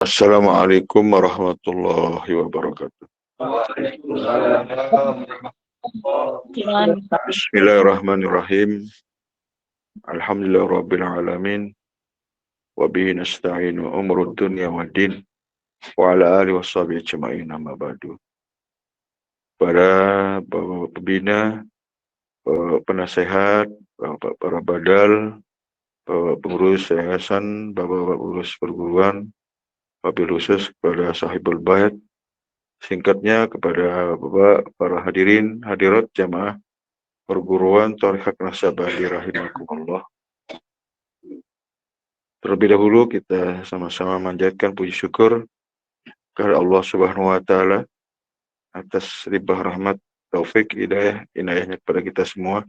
Assalamualaikum warahmatullahi wabarakatuh. Bismillahirrahmanirrahim. Alhamdulillahirabbil alamin. Wa bihi nasta'inu umurud dunya waddin. Wa ala alihi washabihi ajma'in, amma ba'du. Para bapak pembina, penasehat, bapak para badal, bapak pengurus yayasan, bapak pengurus perguruan, wabil khusus kepada sahibul bait, singkatnya kepada bapak para hadirin hadirat jamaah perguruan Thariqat Naksabandi rahimakumullah. Terlebih dahulu kita sama-sama manjatkan puji syukur kepada Allah Subhanahu wa taala atas limpah rahmat, taufik, hidayah, inayahnya kepada kita semua.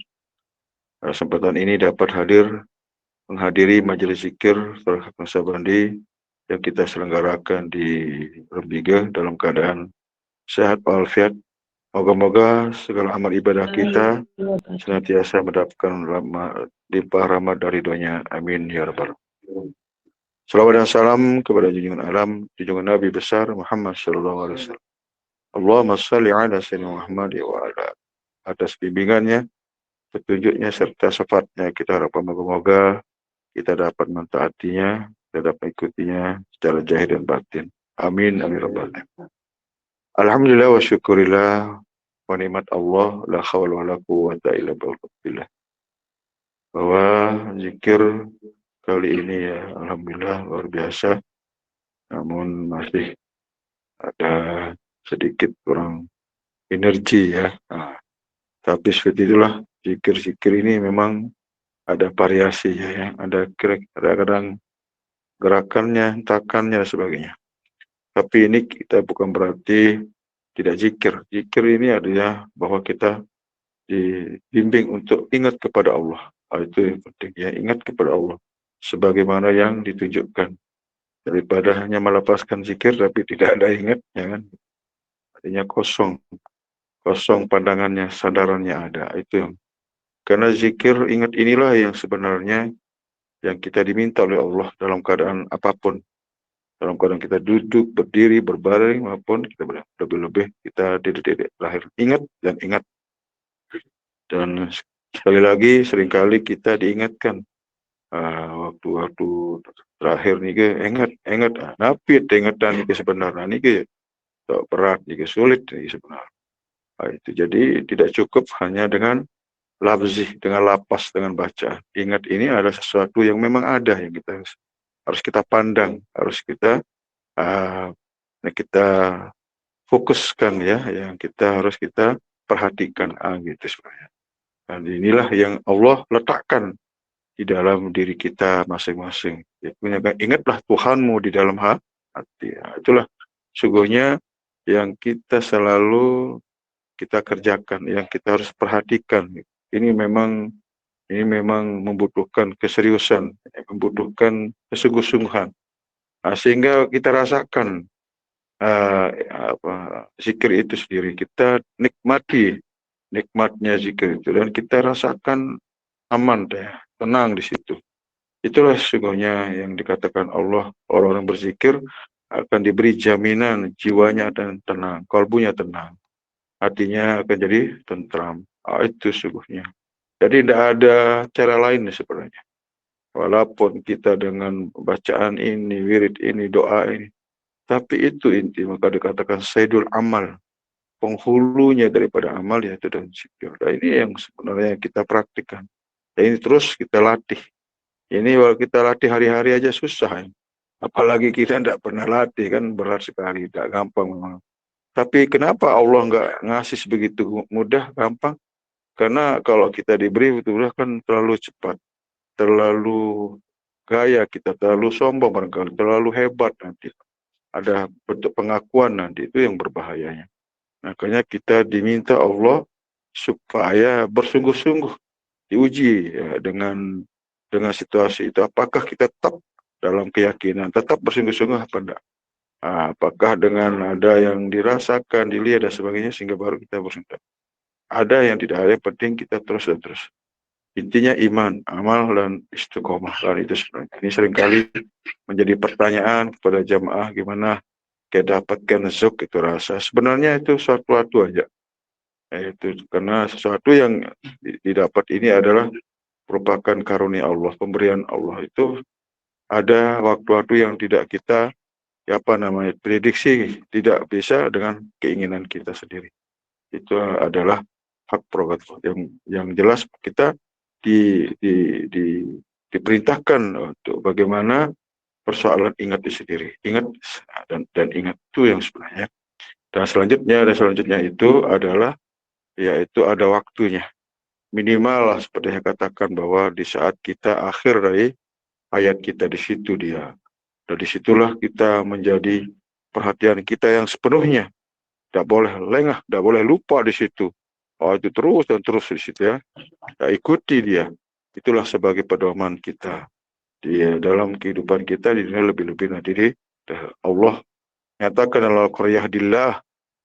Pada kesempatan ini dapat menghadiri majelis zikir Thariqat Naksabandi yang kita selenggarakan di Rembiga dalam keadaan sehat walafiat. Moga-moga segala amal ibadah kita senantiasa mendapatkan limpah rahmat dari doanya. Amin ya rabbal alamin. Salawat dan salam kepada junjungan alam, junjungan Nabi besar Muhammad sallallahu alaihi wasallam. Allahumma shalli ala sayyidina Muhammad wa ala atas bimbingannya, petunjuknya serta syafaatnya kita harapkan moga-moga kita dapat mentaatinya, kita dapat mengikutinya secara zahir dan batin. Amin amin rabbal alamin. Alhamdulillah wa syukurillah wa nikmat Allah la haula wala quwwata illa billah. Bahwa zikir kali ini ya alhamdulillah luar biasa, namun masih ada sedikit kurang energi ya. Tapi seperti itulah zikir-zikir ini memang ada variasi ya, ada kadang gerakannya, hentakannya dan sebagainya. Tapi ini kita bukan berarti tidak zikir. Zikir ini adalah bahwa kita dibimbing untuk ingat kepada Allah. Itu yang penting ya, ingat kepada Allah sebagaimana yang ditunjukkan, daripada hanya melepaskan zikir tapi tidak ada ingat, ya kan? Artinya kosong pandangannya, sadarannya ada. Itu yang, karena zikir ingat inilah yang sebenarnya yang kita diminta oleh Allah dalam keadaan apapun. Dalam keadaan kita duduk, berdiri, berbaring, maupun kita lebih-lebih kita dididik lahir. Ingat dan ingat. Dan sekali lagi, seringkali kita diingatkan waktu-waktu terakhir nih ke ingat napi ingatan ini sebenarnya nih ke berat nih sulit nih sebenarnya. Itu jadi tidak cukup hanya dengan lafzi, dengan lapas, dengan baca. Ingat ini adalah sesuatu yang memang ada yang kita harus kita pandang, harus kita fokuskan ya, yang kita harus kita perhatikan gitu sebenarnya. Dan inilah yang Allah letakkan di dalam diri kita masing-masing. Ingatlah Tuhanmu di dalam hati. Itulah sungguhnya yang kita selalu kita kerjakan, yang kita harus perhatikan. Ini memang membutuhkan keseriusan, membutuhkan kesungguh-sungguhan. Sehingga kita rasakan zikir itu sendiri. Kita nikmati nikmatnya zikir itu dan kita rasakan aman deh, tenang di situ. Itulah sesungguhnya yang dikatakan Allah, orang-orang berzikir akan diberi jaminan jiwanya dan tenang, kalbunya tenang, hatinya akan jadi tentram. Itu sesungguhnya. Jadi tidak ada cara lain sebenarnya. Walaupun kita dengan bacaan ini, wirid ini, doa ini, tapi itu inti, maka dikatakan sayyidul amal, penghulunya daripada amal yaitu dan zikir. Nah, ini yang sebenarnya kita praktikkan. Dan ini terus kita latih. Ini kalau kita latih hari-hari aja susah ya. Apalagi kita tidak pernah latih, kan berat sekali, tidak gampang memang. Tapi kenapa Allah nggak ngasih sebegitu mudah, gampang? Karena kalau kita diberi betul-betul kan terlalu cepat, terlalu gaya kita, terlalu sombong barangkali, terlalu hebat nanti. Ada bentuk pengakuan nanti, itu yang berbahayanya. Makanya kita diminta Allah supaya bersungguh-sungguh diuji ya, dengan situasi itu. Apakah kita tetap dalam keyakinan, tetap bersungguh-sungguh apa enggak? Apakah dengan ada yang dirasakan, dilihat dan sebagainya sehingga baru kita bersungguh. Ada yang tidak ada, yang penting kita terus dan terus. Intinya iman, amal, dan istiqomah. Dan itu sebenarnya. Ini seringkali menjadi pertanyaan kepada jamaah gimana kita dapatkan zuk itu rasa. Sebenarnya itu suatu aja. Itu karena sesuatu yang didapat ini adalah merupakan karunia Allah, pemberian Allah. Itu ada waktu-waktu yang tidak kita prediksi, tidak bisa dengan keinginan kita sendiri. Itu adalah hak prerogatif yang jelas kita di, di, di, diperintahkan untuk bagaimana persoalan ingat itu sendiri, ingat dan ingat itu yang sebenarnya. Dan selanjutnya itu adalah yaitu ada waktunya minimal lah, seperti yang katakan bahwa di saat kita akhir dari ayat kita, di situ dia, dan disitulah kita menjadi perhatian kita yang sepenuhnya. Tidak boleh lengah, tidak boleh lupa di situ. Oh, itu terus dan terus di situ ya. Kita ikuti dia. Itulah sebagai pedoman kita di dalam kehidupan kita di dunia, lebih-lebih nanti di Allah nyatakan dalam Al-Qur'an,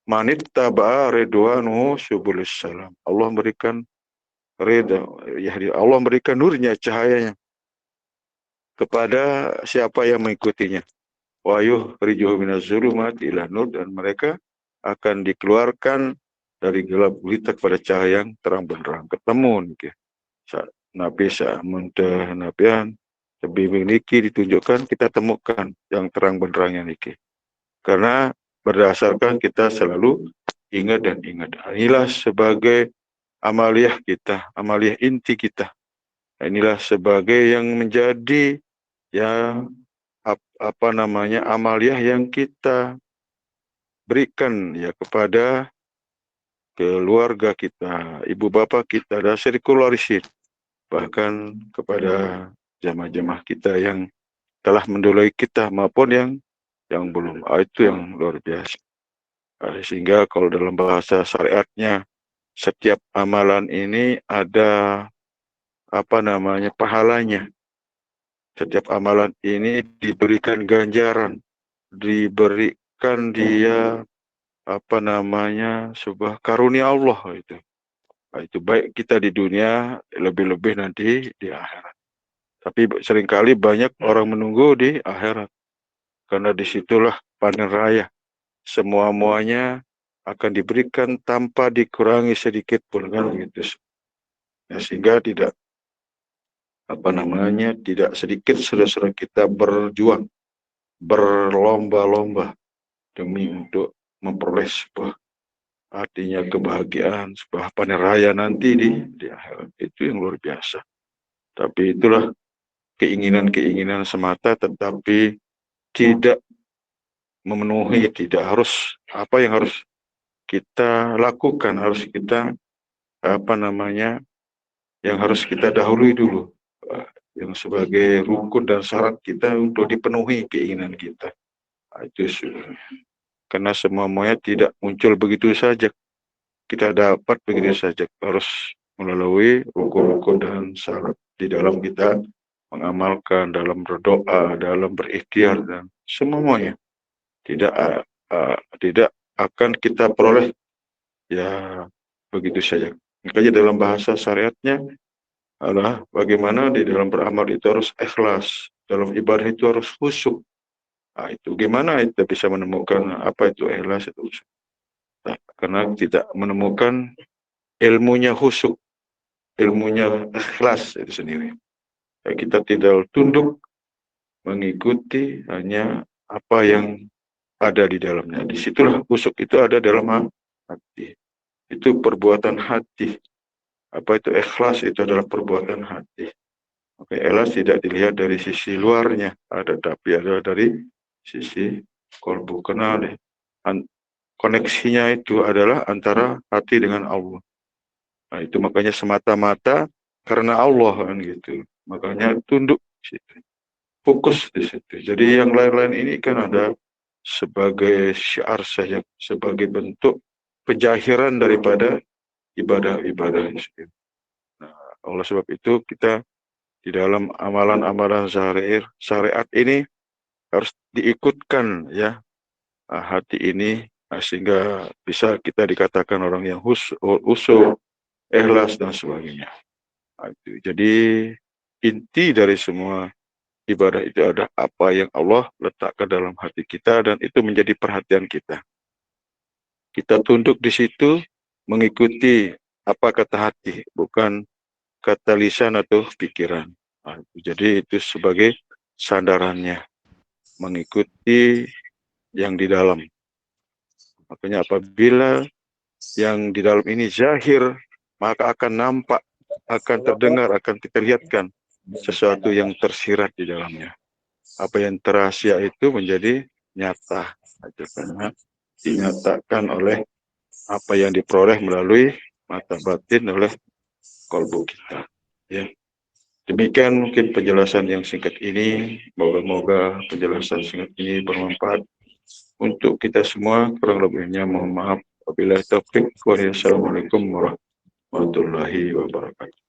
manittaba'a ridwanuhu subulis salam. Allah memberikan ridha, ya, Allah memberikan nurnya, cahayanya kepada siapa yang mengikutinya. Wa yukhrijuhum minaz zulumati ila nur, dan mereka akan dikeluarkan dari gelap gulita kepada cahaya yang terang benderang. Ketemu niki. Nabi muntah nabian lebih niki ditunjukkan, kita temukan yang terang benderangnya niki. Karena berdasarkan kita selalu ingat dan ingat. Inilah sebagai amaliyah kita, amaliyah inti kita. Inilah sebagai yang menjadi ya amaliyah yang kita berikan ya kepada keluarga kita, ibu bapak kita, dan sirkularisin, bahkan kepada jamaah-jamaah kita yang telah mendahului kita maupun yang belum. Itu yang luar biasa. Sehingga kalau dalam bahasa syariatnya, setiap amalan ini ada pahalanya. Setiap amalan ini diberikan ganjaran, diberikan dia sebuah karunia Allah itu. Itu baik kita di dunia, lebih-lebih nanti di akhirat. Tapi seringkali banyak orang menunggu di akhirat, karena disitulah panen raya. Semua-muanya akan diberikan tanpa dikurangi sedikit pun, kan gitu. Ya, sehingga tidak tidak sedikit saudara-saudara kita berjuang, berlomba-lomba demi untuk memperoleh sebuah artinya kebahagiaan, sebuah panen raya nanti di akhirat. Itu yang luar biasa. Tapi itulah keinginan-keinginan semata, tetapi tidak memenuhi, tidak harus apa yang harus kita lakukan, harus kita yang harus kita dahului dulu, yang sebagai rukun dan syarat kita untuk dipenuhi keinginan kita. Itu sebenarnya. Karena semuanya tidak muncul begitu saja, kita dapat begitu saja, harus melalui rukun-rukun dan syarat di dalam kita mengamalkan, dalam berdoa, dalam berikhtiar, dan semuanya tidak akan kita peroleh ya begitu saja. Makanya dalam bahasa syariatnya adalah bagaimana di dalam beramal itu harus ikhlas, dalam ibadah itu harus khusyuk. Itu gimana kita bisa menemukan apa itu ikhlas itu khusyuk? Karena tidak menemukan ilmunya khusyuk, ilmunya ikhlas itu sendiri. Kita tidak tunduk mengikuti hanya apa yang ada di dalamnya. Disitulah khusyuk itu ada dalam hati. Itu perbuatan hati. Apa itu ikhlas? Itu adalah perbuatan hati. Oke, ikhlas tidak dilihat dari sisi luarnya, tapi ada dari sisi kolbu. Karena koneksinya itu adalah antara hati dengan Allah. Nah, itu makanya semata-mata karena Allah kan gitu. Makanya tunduk di situ. Fokus di situ. Jadi yang lain-lain ini kan ada sebagai syiar saja, sebagai bentuk penjahiran daripada ibadah-ibadah itu. Nah, oleh sebab itu kita di dalam amalan-amalan syariat ini harus diikutkan ya hati ini, sehingga bisa kita dikatakan orang yang usul, ikhlas dan sebagainya. Jadi inti dari semua ibadah itu ada apa yang Allah letakkan dalam hati kita dan itu menjadi perhatian kita. Kita tunduk di situ mengikuti apa kata hati, bukan kata lisan atau pikiran. Jadi itu sebagai sandarannya, mengikuti yang di dalam. Makanya apabila yang di dalam ini zahir, maka akan nampak, akan terdengar, akan kita lihatkan sesuatu yang tersirat di dalamnya. Apa yang terasia itu menjadi nyata, karena dinyatakan oleh apa yang diperoleh melalui mata batin oleh kolbu kita. Ya. Demikian mungkin penjelasan yang singkat ini. Moga-moga penjelasan singkat ini bermanfaat untuk kita semua. Kurang lebihnya mohon maaf. Wabillahi taufiq. Wassalamualaikum warahmatullahi wabarakatuh.